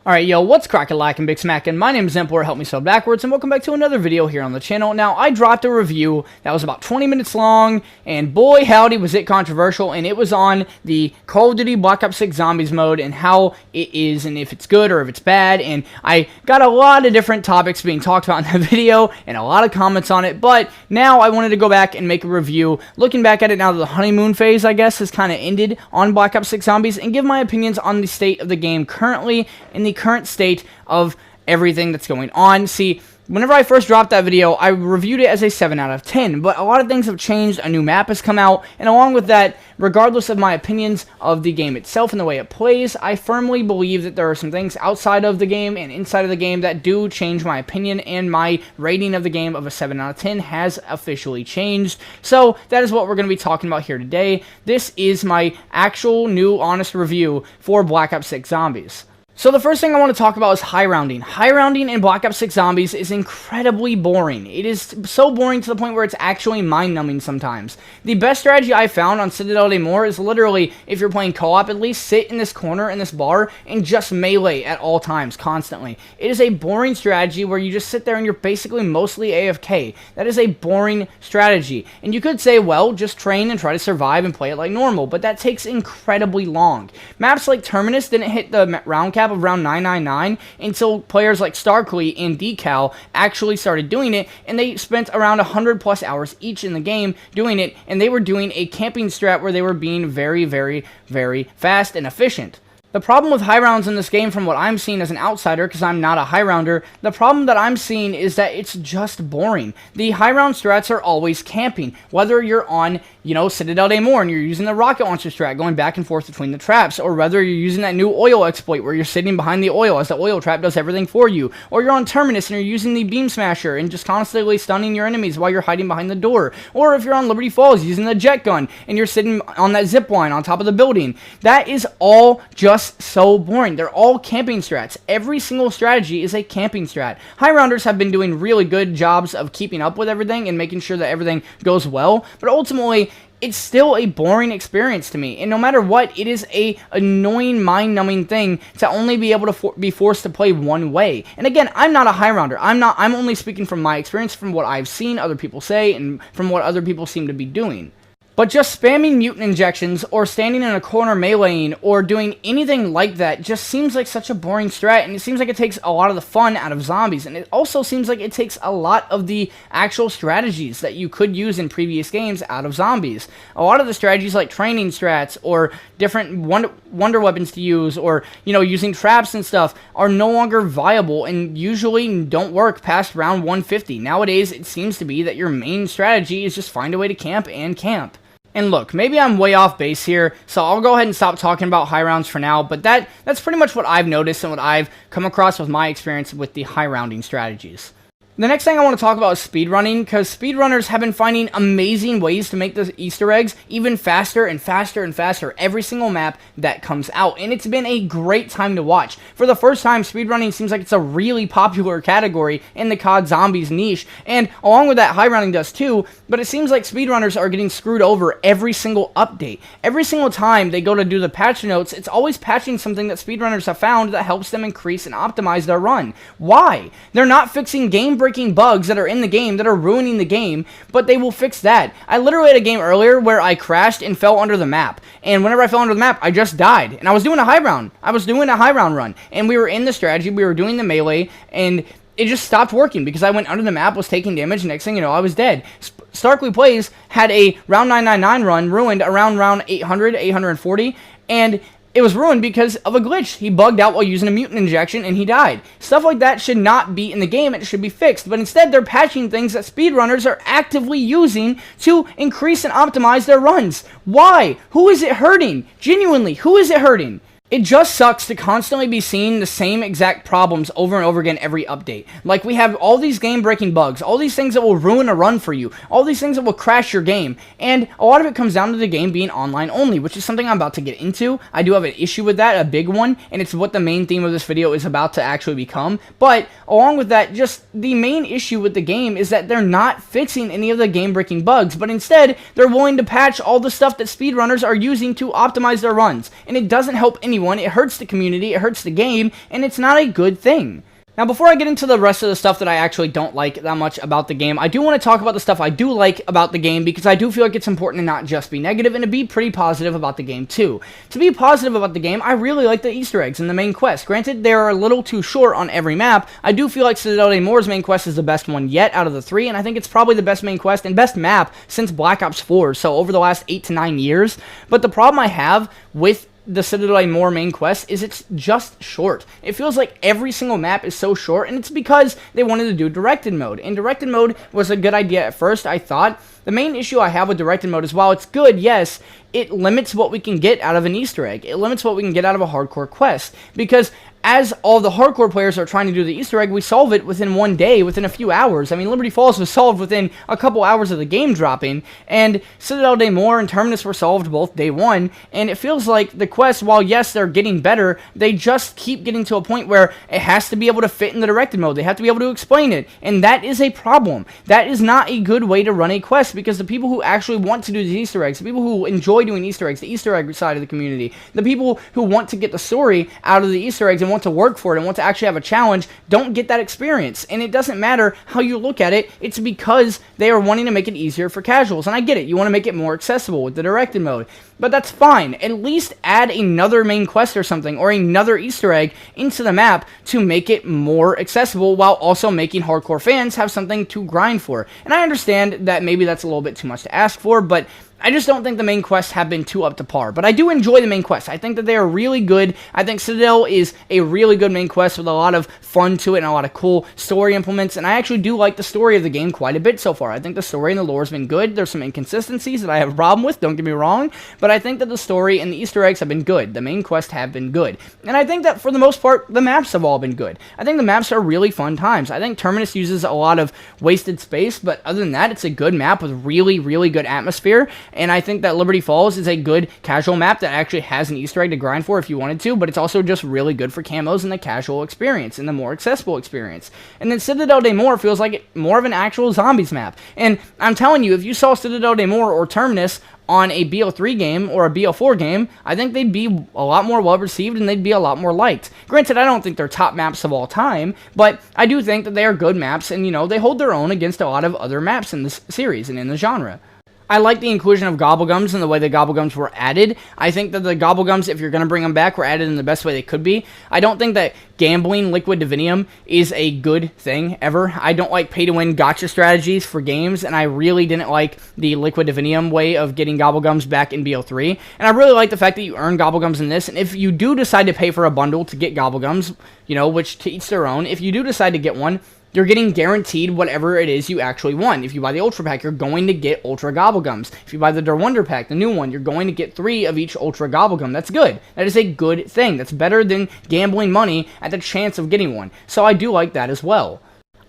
Alright, yo, what's crackin' Big Smackin'? My name is Emperor, help me spell backwards, and welcome back to another video here on the channel. Now, I dropped a review that was about 20 minutes long, and boy howdy was it controversial, and it was on the Call of Duty Black Ops 6 Zombies mode, and how it is, and if it's good or if it's bad, and I got a lot of different topics being talked about in that video, and a lot of comments on it, but now I wanted to go back and make a review, looking back at it now that the honeymoon phase, I guess, has kind of ended on Black Ops 6 Zombies, and give my opinions on the state of the game currently, in the current state of everything that's going on. See, whenever I first dropped that video, I reviewed it as a 7 out of 10, but a lot of things have changed, a new map has come out, and along with that, regardless of my opinions of the game itself and the way it plays, I firmly believe that there are some things outside of the game and inside of the game that do change my opinion, and my rating of the game of a 7 out of 10 has officially changed. So that is what we're going to be talking about here today. This is my actual new honest review for Black Ops 6 Zombies. So the first thing I want to talk about is high rounding. High rounding in Black Ops 6 Zombies is incredibly boring. It is so boring to the point where it's actually mind-numbing sometimes. The best strategy I found on Citadel Day More is literally, if you're playing co-op, at least sit in this corner in this bar and just melee at all times, constantly. It is a boring strategy where you just sit there and you're basically mostly AFK. That is a boring strategy. And you could say, well, just train and try to survive and play it like normal, but that takes incredibly long. Maps like Terminus didn't hit the round cap of round 999 until players like Starkly and Decal actually started doing it, and they spent around 100 plus hours each in the game doing it, and they were doing a camping strat where they were being very, very, very fast and efficient. The problem with high rounds in this game, from what I'm seeing as an outsider, because I'm not a high rounder, the problem that I'm seeing is that it's just boring. The high round strats are always camping, whether you're on, Citadel Day More and you're using the rocket launcher strat going back and forth between the traps, or whether you're using that new oil exploit where you're sitting behind the oil as the oil trap does everything for you, or you're on Terminus and you're using the beam smasher and just constantly stunning your enemies while you're hiding behind the door, or if you're on Liberty Falls using the jet gun and you're sitting on that zip line on top of the building. That is all just so boring. They're all camping strats. Every single strategy is a camping strat. High rounders have been doing really good jobs of keeping up with everything and making sure that everything goes well, but ultimately it's still a boring experience to me, and no matter what, it is a annoying, mind-numbing thing to only be able to be forced to play one way. And again, I'm not a high rounder. I'm only speaking from my experience, from what I've seen other people say, and from what other people seem to be doing. But just spamming mutant injections, or standing in a corner meleeing, or doing anything like that just seems like such a boring strat, and it seems like it takes a lot of the fun out of zombies, and it also seems like it takes a lot of the actual strategies that you could use in previous games out of zombies. A lot of the strategies like training strats, or different wonder weapons to use, or, using traps and stuff, are no longer viable, and usually don't work past round 150. Nowadays, it seems to be that your main strategy is just find a way to camp and camp. And look, maybe I'm way off base here, so I'll go ahead and stop talking about high rounds for now, but that's pretty much what I've noticed and what I've come across with my experience with the high rounding strategies. The next thing I want to talk about is speedrunning, because speedrunners have been finding amazing ways to make the Easter eggs even faster and faster and faster every single map that comes out, and it's been a great time to watch. For the first time, speedrunning seems like it's a really popular category in the COD Zombies niche, and along with that, high rounding does too, but it seems like speedrunners are getting screwed over every single update. Every single time they go to do the patch notes, it's always patching something that speedrunners have found that helps them increase and optimize their run. Why? They're not fixing game-breaking bugs that are in the game that are ruining the game, but they will fix that. I literally had a game earlier where I crashed and fell under the map, and whenever I fell under the map, I just died, and I was doing a high round. I was doing a high round run, and we were in the strategy, we were doing the melee, and it just stopped working because I went under the map, was taking damage, and next thing you know, I was dead. Starkly Plays had a round 999 run ruined around round 800, 840, and it was ruined because of a glitch. He bugged out while using a mutant injection, and he died. Stuff like that should not be in the game. It should be fixed. But instead, they're patching things that speedrunners are actively using to increase and optimize their runs. Why? Who is it hurting? Genuinely, who is it hurting? It just sucks to constantly be seeing the same exact problems over and over again every update. Like, we have all these game-breaking bugs, all these things that will ruin a run for you, all these things that will crash your game, and a lot of it comes down to the game being online only, which is something I'm about to get into. I do have an issue with that, a big one, and it's what the main theme of this video is about to actually become. But along with that, just the main issue with the game is that they're not fixing any of the game-breaking bugs, but instead, they're willing to patch all the stuff that speedrunners are using to optimize their runs, and it doesn't help any anyone, it hurts the community, it hurts the game, and it's not a good thing. Now, before I get into the rest of the stuff that I actually don't like that much about the game, I do want to talk about the stuff I do like about the game, because I do feel like it's important to not just be negative and to be pretty positive about the game too. To be positive about the game, I really like the Easter eggs in the main quest. Granted, they are a little too short on every map. I do feel like Citadel de Moor's main quest is the best one yet out of the 3, and I think it's probably the best main quest and best map since Black Ops 4, so over the last 8 to 9 years. But the problem I have with the Citadel de Moor main quest is it's just short. It feels like every single map is so short, and it's because they wanted to do directed mode. And directed mode was a good idea at first, I thought. The main issue I have with directed mode is, while it's good, yes, it limits what we can get out of an Easter egg. It limits what we can get out of a hardcore quest, because as all the hardcore players are trying to do the Easter egg, we solve it within one day, within a few hours. I mean, Liberty Falls was solved within a couple hours of the game dropping, and Citadel de Moor and Terminus were solved both day one, and it feels like the quests, while yes, they're getting better, they just keep getting to a point where it has to be able to fit in the directed mode. They have to be able to explain it, and that is a problem. That is not a good way to run a quest, because the people who actually want to do the Easter eggs, the people who enjoy doing Easter eggs, the Easter egg side of the community, the people who want to get the story out of the Easter eggs and want to work for it and want to actually have a challenge, don't get that experience. And it doesn't matter how you look at it, it's because they are wanting to make it easier for casuals. And I get it, you want to make it more accessible with the directed mode, but that's fine. At least add another main quest or something, or another Easter egg into the map to make it more accessible, while also making hardcore fans have something to grind for. And I understand that maybe that's a little bit too much to ask for, but I just don't think the main quests have been too up to par. But I do enjoy the main quests. I think that they are really good. I think Citadel is a really good main quest with a lot of fun to it and a lot of cool story implements. And I actually do like the story of the game quite a bit so far. I think the story and the lore has been good. There's some inconsistencies that I have a problem with, don't get me wrong. But I think that the story and the Easter eggs have been good. The main quests have been good. And I think that for the most part, the maps have all been good. I think the maps are really fun times. I think Terminus uses a lot of wasted space, but other than that, it's a good map with really, really good atmosphere. And I think that Liberty Falls is a good casual map that actually has an Easter egg to grind for if you wanted to, but it's also just really good for camos and the casual experience and the more accessible experience. And then Citadel de Moor feels like more of an actual zombies map. And I'm telling you, if you saw Citadel de Moor or Terminus on a BO3 game or a BO4 game, I think they'd be a lot more well received and they'd be a lot more liked. Granted, I don't think they're top maps of all time, but I do think that they are good maps, and you know, they hold their own against a lot of other maps in this series and in the genre. I like the inclusion of Gobblegums and the way the Gobblegums were added. I think that the Gobblegums, if you're going to bring them back, were added in the best way they could be. I don't think that gambling Liquid Divinium is a good thing, ever. I don't like pay-to-win gotcha strategies for games, and I really didn't like the Liquid Divinium way of getting Gobblegums back in BO3. And I really like the fact that you earn Gobblegums in this, and if you do decide to pay for a bundle to get Gobblegums, you know, which to each their own, if you do decide to get one, you're getting guaranteed whatever it is you actually want. If you buy the Ultra Pack, you're going to get Ultra Gobblegums. If you buy the Der Wonder Pack, the new one, you're going to get 3 of each Ultra Gobblegum. That's good. That is a good thing. That's better than gambling money at the chance of getting one. So I do like that as well.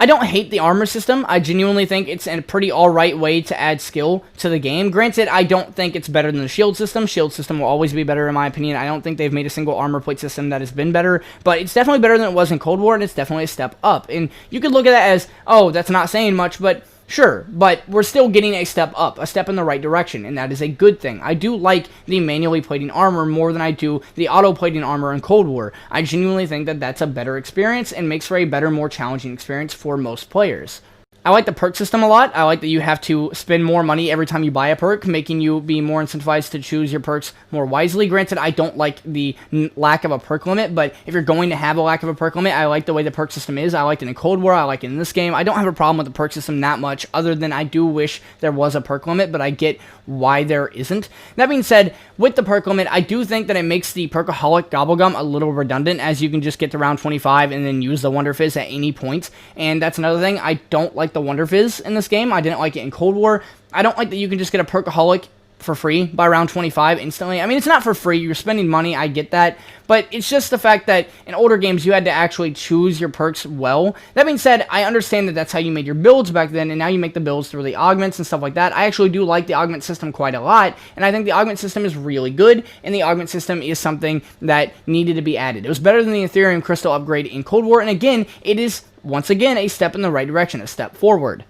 I don't hate the armor system. I genuinely think it's a pretty alright way to add skill to the game. Granted, I don't think it's better than the shield system. Shield system will always be better in my opinion. I don't think they've made a single armor plate system that has been better, but it's definitely better than it was in Cold War, and it's definitely a step up. And you could look at that as, oh, that's not saying much, but sure, but we're still getting a step up, a step in the right direction, and that is a good thing. I do like the manually plating armor more than I do the auto-plating armor in Cold War. I genuinely think that that's a better experience and makes for a better, more challenging experience for most players. I like the perk system a lot. I like that you have to spend more money every time you buy a perk, making you be more incentivized to choose your perks more wisely. Granted, I don't like the lack of a perk limit, but if you're going to have a lack of a perk limit, I like the way the perk system is. I liked it in Cold War. I like it in this game. I don't have a problem with the perk system that much, other than I do wish there was a perk limit, but I get why there isn't. That being said, with the perk limit, I do think that it makes the Perkaholic Gobblegum a little redundant, as you can just get to round 25 and then use the Wonder Fizz at any point. And that's another thing. I don't like the Wonder Fizz in this game. I didn't like it in Cold War. I don't like that you can just get a Perkaholic for free by round 25 instantly. I mean, it's not for free. You're spending money. I get that. But it's just the fact that in older games, you had to actually choose your perks well. That being said, I understand that that's how you made your builds back then, and now you make the builds through the augments and stuff like that. I actually do like the augment system quite a lot, and I think the augment system is really good, and the augment system is something that needed to be added. It was better than the Ethereum Crystal upgrade in Cold War, and again, it is, once again, a step in the right direction, a step forward.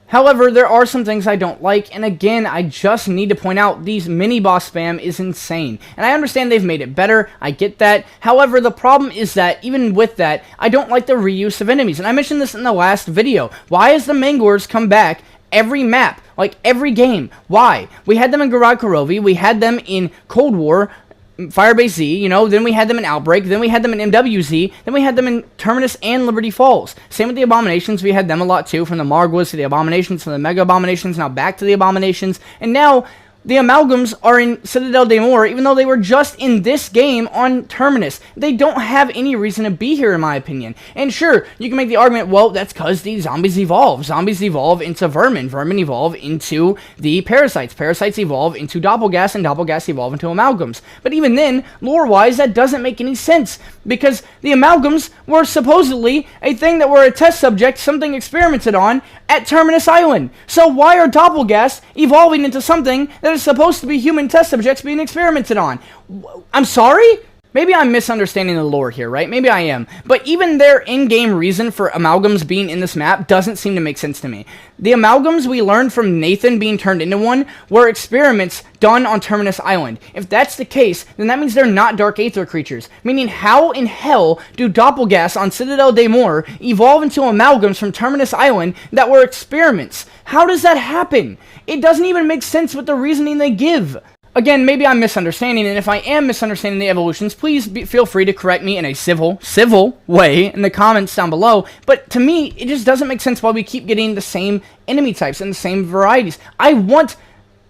However, there are some things I don't like, and again, I just need to point out these mini-boss spam is insane. And I understand they've made it better, I get that. However, the problem is that, even with that, I don't like the reuse of enemies. And I mentioned this in the last video. Why has the Mangors come back every map, like every game? Why? We had them in Garage Karovi, we had them in Cold War, Firebase Z, you know, then we had them in Outbreak, then we had them in MWZ, then we had them in Terminus and Liberty Falls. Same with the Abominations, we had them a lot too, from the Margwas to the Abominations, to the Mega Abominations, now back to the Abominations, and now the Amalgams are in Citadel de Mor, even though they were just in this game on Terminus. They don't have any reason to be here, in my opinion. And sure, you can make the argument, well, that's because the zombies evolve. Zombies evolve into vermin. Vermin evolve into the parasites. Parasites evolve into Doppelgas, and Doppelgas evolve into Amalgams. But even then, lore-wise, that doesn't make any sense, because the Amalgams were supposedly a thing that were a test subject, something experimented on, at Terminus Island. So why are Doppelgas evolving into something that is supposed to be human test subjects being experimented on? I'm sorry? Maybe I'm misunderstanding the lore here, right? Maybe I am. But even their in-game reason for Amalgams being in this map doesn't seem to make sense to me. The Amalgams we learned from Nathan being turned into one were experiments done on Terminus Island. If that's the case, then that means they're not Dark Aether creatures. Meaning, how in hell do Doppelgas on Citadel de Mor evolve into Amalgams from Terminus Island that were experiments? How does that happen? It doesn't even make sense with the reasoning they give. Again, maybe I'm misunderstanding, and if I am misunderstanding the evolutions, please feel free to correct me in a civil way in the comments down below. But to me, it just doesn't make sense why we keep getting the same enemy types and the same varieties. I want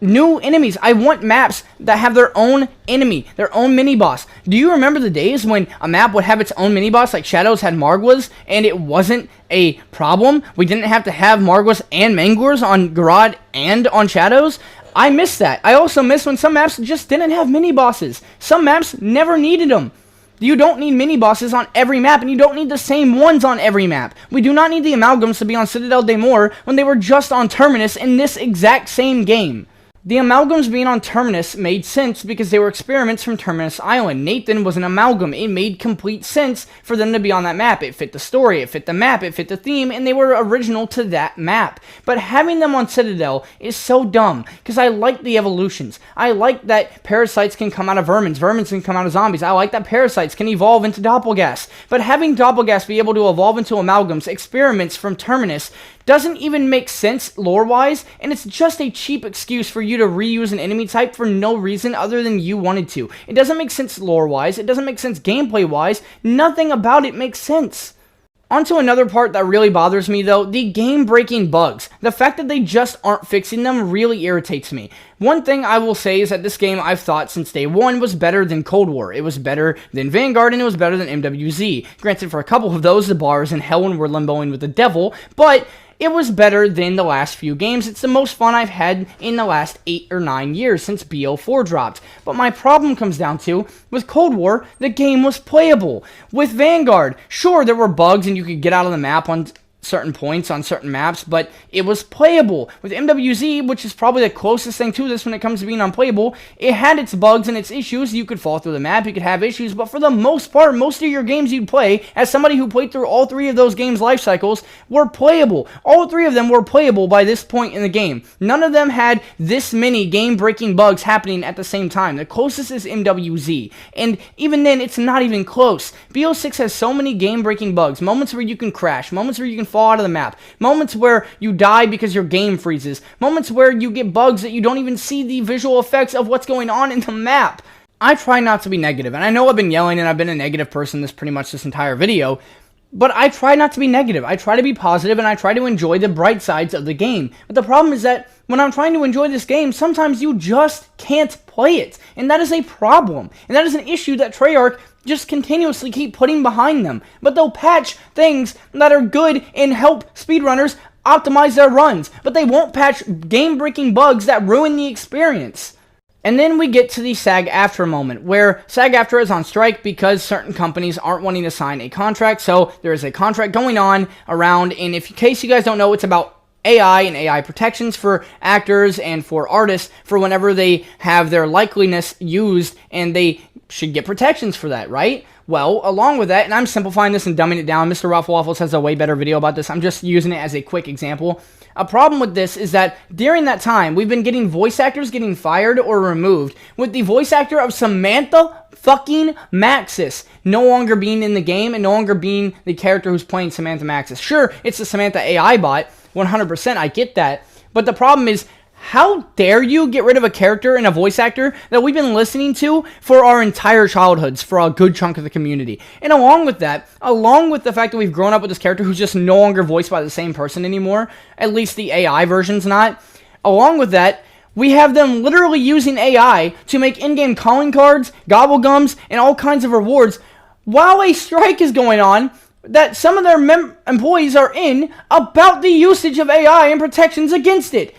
new enemies. I want maps that have their own enemy, their own mini-boss. Do you remember the days when a map would have its own mini-boss, like Shadows had Margwas, and it wasn't a problem? We didn't have to have Margwas and Mangors on Garad and on Shadows? I miss that. I also miss when some maps just didn't have mini-bosses. Some maps never needed them. You don't need mini-bosses on every map, and you don't need the same ones on every map. We do not need the Amalgams to be on Citadel de Mor when they were just on Terminus in this exact same game. The Amalgams being on Terminus made sense because they were experiments from Terminus Island. Nathan was an Amalgam. It made complete sense for them to be on that map. It fit the story, it fit the map, it fit the theme, and they were original to that map. But having them on Citadel is so dumb, because I like the evolutions. I like that parasites can come out of vermins, vermins can come out of zombies. I like that parasites can evolve into Doppelgas. But having Doppelgas be able to evolve into Amalgams, experiments from Terminus, doesn't even make sense lore-wise, and it's just a cheap excuse for you to reuse an enemy type for no reason other than you wanted to. It doesn't make sense lore-wise, it doesn't make sense gameplay-wise, nothing about it makes sense. On to another part that really bothers me though, the game-breaking bugs. The fact that they just aren't fixing them really irritates me. One thing I will say is that this game, I've thought since day one, was better than Cold War. It was better than Vanguard, and it was better than MWZ. Granted, for a couple of those, the bars in hell and were limboing with the devil, but it was better than the last few games. It's the most fun I've had in the last 8 or 9 years since BO4 dropped. But my problem comes down to, with Cold War, the game was playable. With Vanguard, sure, there were bugs and you could get out of the map on certain points on certain maps, but it was playable. With MWZ, which is probably the closest thing to this when it comes to being unplayable, it had its bugs and its issues. You could fall through the map, you could have issues, but for the most part, most of your games you'd play, as somebody who played through all 3 of those games' life cycles, were playable. All 3 of them were playable by this point in the game. None of them had this many game-breaking bugs happening at the same time. The closest is MWZ, and even then, it's not even close. BO6 has so many game-breaking bugs, moments where you can crash, moments where you can fall out of the map, moments where you die because your game freezes, moments where you get bugs that you don't even see the visual effects of what's going on in the map. I try not to be negative, and I know I've been yelling and I've been a negative person pretty much this entire video, but I try not to be negative. I try to be positive, and I try to enjoy the bright sides of the game. But the problem is that when I'm trying to enjoy this game, sometimes you just can't play it, and that is a problem, and that is an issue that Treyarch just continuously keep putting behind them. But they'll patch things that are good and help speedrunners optimize their runs, but they won't patch game-breaking bugs that ruin the experience. And then we get to the SAG-AFTRA moment, where SAG-AFTRA is on strike because certain companies aren't wanting to sign a contract, so there is a contract going on around, and in case you guys don't know, it's about AI and AI protections for actors and for artists for whenever they have their likeliness used, and they should get protections for that, right? Well, along with that, and I'm simplifying this and dumbing it down, Mr. Ruffle Waffles has a way better video about this. I'm just using it as a quick example. A problem with this is that during that time, we've been getting voice actors getting fired or removed, with the voice actor of Samantha fucking Maxis no longer being in the game and no longer being the character who's playing Samantha Maxis. Sure, it's the Samantha AI bot, 100%, I get that, but the problem is, how dare you get rid of a character and a voice actor that we've been listening to for our entire childhoods, for a good chunk of the community? And along with that, along with the fact that we've grown up with this character who's just no longer voiced by the same person anymore, at least the AI version's not, along with that, we have them literally using AI to make in-game calling cards, Gobblegums, and all kinds of rewards while a strike is going on that some of their employees are in about the usage of AI and protections against it.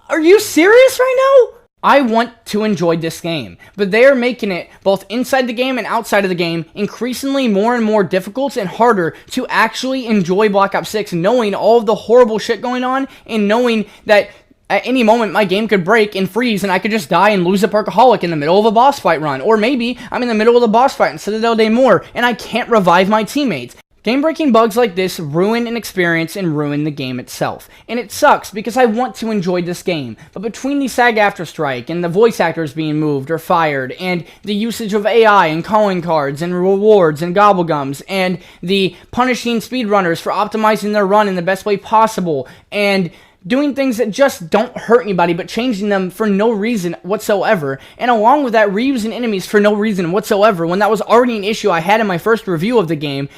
Are you serious right now? I want to enjoy this game, but they are making it, both inside the game and outside of the game, increasingly more and more difficult and harder to actually enjoy Black Ops 6, knowing all of the horrible shit going on, and knowing that at any moment my game could break and freeze and I could just die and lose a Perkaholic in the middle of a boss fight run. Or maybe I'm in the middle of the boss fight in Citadel Day More and I can't revive my teammates. Game-breaking bugs like this ruin an experience and ruin the game itself. And it sucks because I want to enjoy this game. But between the SAG-AFTRA strike and the voice actors being moved or fired and the usage of AI and calling cards and rewards and Gobblegums and the punishing speedrunners for optimizing their run in the best way possible and doing things that just don't hurt anybody but changing them for no reason whatsoever, and along with that, reusing enemies for no reason whatsoever when that was already an issue I had in my first review of the game.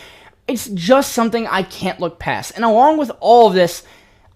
It's just something I can't look past. And along with all of this,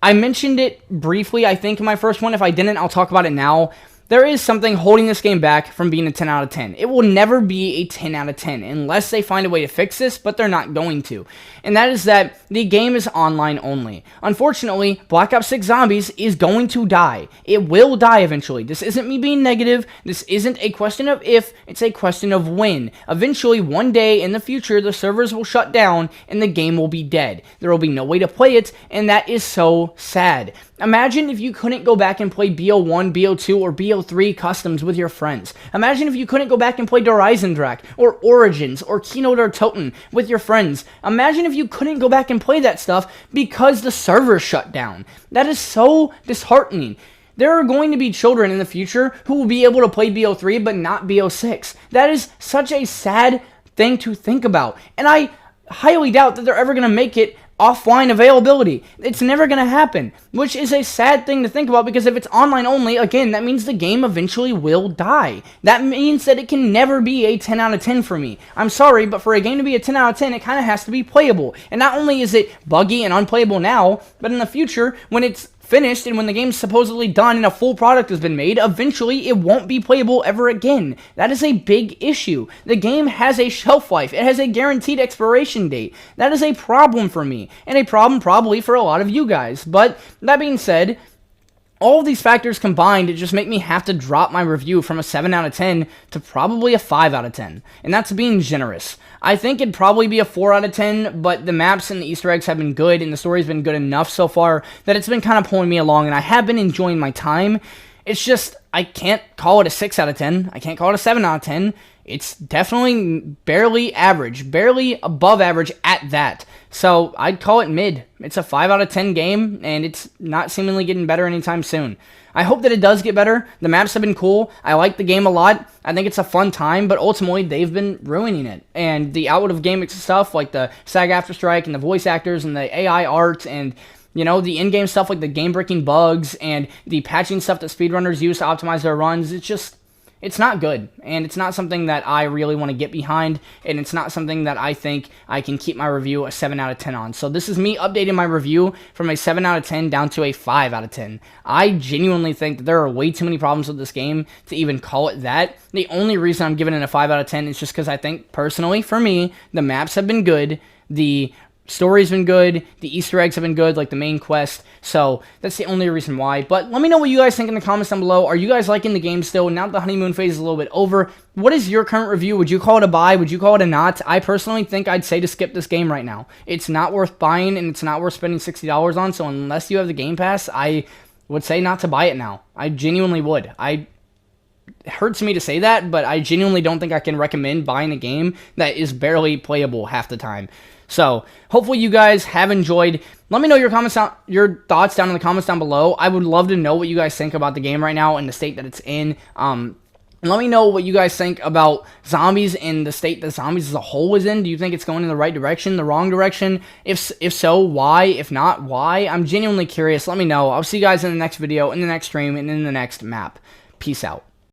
I mentioned it briefly, I think, in my first one. If I didn't, I'll talk about it now. There is something holding this game back from being a 10 out of 10. It will never be a 10 out of 10 unless they find a way to fix this, but they're not going to. And that is that the game is online only. Unfortunately, Black Ops 6 Zombies is going to die. It will die eventually. This isn't me being negative. This isn't a question of if, it's a question of when. Eventually, one day in the future, the servers will shut down and the game will be dead. There will be no way to play it, and that is so sad. Imagine if you couldn't go back and play BO1, BO2, or BO3 customs with your friends. Imagine if you couldn't go back and play Drak, or Origins, or Keynote or Toten with your friends. Imagine if you couldn't go back and play that stuff because the servers shut down. That is so disheartening. There are going to be children in the future who will be able to play BO3 but not BO6. That is such a sad thing to think about. And I highly doubt that they're ever going to make it offline availability. It's never going to happen, which is a sad thing to think about because if it's online only, again, that means the game eventually will die. That means that it can never be a 10 out of 10 for me. I'm sorry, but for a game to be a 10 out of 10, it kind of has to be playable. And not only is it buggy and unplayable now, but in the future, when it's finished and when the game's supposedly done and a full product has been made, eventually it won't be playable ever again. That is a big issue. The game has a shelf life. It has a guaranteed expiration date. That is a problem for me, and a problem probably for a lot of you guys. But that being said, all of these factors combined to just make me have to drop my review from a 7 out of 10 to probably a 5 out of 10. And that's being generous. I think it'd probably be a 4 out of 10, but the maps and the Easter eggs have been good, and the story's been good enough so far that it's been kind of pulling me along, and I have been enjoying my time. It's just, I can't call it a 6 out of 10. I can't call it a 7 out of 10. It's definitely barely average, barely above average at that. So I'd call it mid. It's a 5 out of 10 game, and it's not seemingly getting better anytime soon. I hope that it does get better. The maps have been cool. I like the game a lot. I think it's a fun time, but ultimately they've been ruining it. And the out-of-game stuff like the SAG-AFTRA strike and the voice actors and the AI art and, you know, the in-game stuff like the game-breaking bugs and the patching stuff that speedrunners use to optimize their runs, it's not good, and it's not something that I really want to get behind, and it's not something that I think I can keep my review a 7 out of 10 on. So this is me updating my review from a 7 out of 10 down to a 5 out of 10. I genuinely think that there are way too many problems with this game to even call it that. The only reason I'm giving it a 5 out of 10 is just because I think, personally, for me, the maps have been good, the story's been good, the Easter eggs have been good, like the main quest, so that's the only reason why. But let me know what you guys think in the comments down below. Are you guys liking the game still, now that the honeymoon phase is a little bit over? What is your current review? Would you call it a buy? Would you call it a not? I personally think I'd say to skip this game right now. It's not worth buying, and it's not worth spending $60 on, so unless you have the Game Pass, I would say not to buy it now. I genuinely would. hurts me to say that, but I genuinely don't think I can recommend buying a game that is barely playable half the time. So hopefully you guys have enjoyed. Let me know your thoughts down in the comments down below. I would love to know what you guys think about the game right now and the state that it's in. And let me know what you guys think about zombies and the state that zombies as a whole is in. Do you think it's going in the right direction, the wrong direction? If so, why? If not, why? I'm genuinely curious. Let me know. I'll see you guys in the next video, in the next stream, and in the next map. Peace out.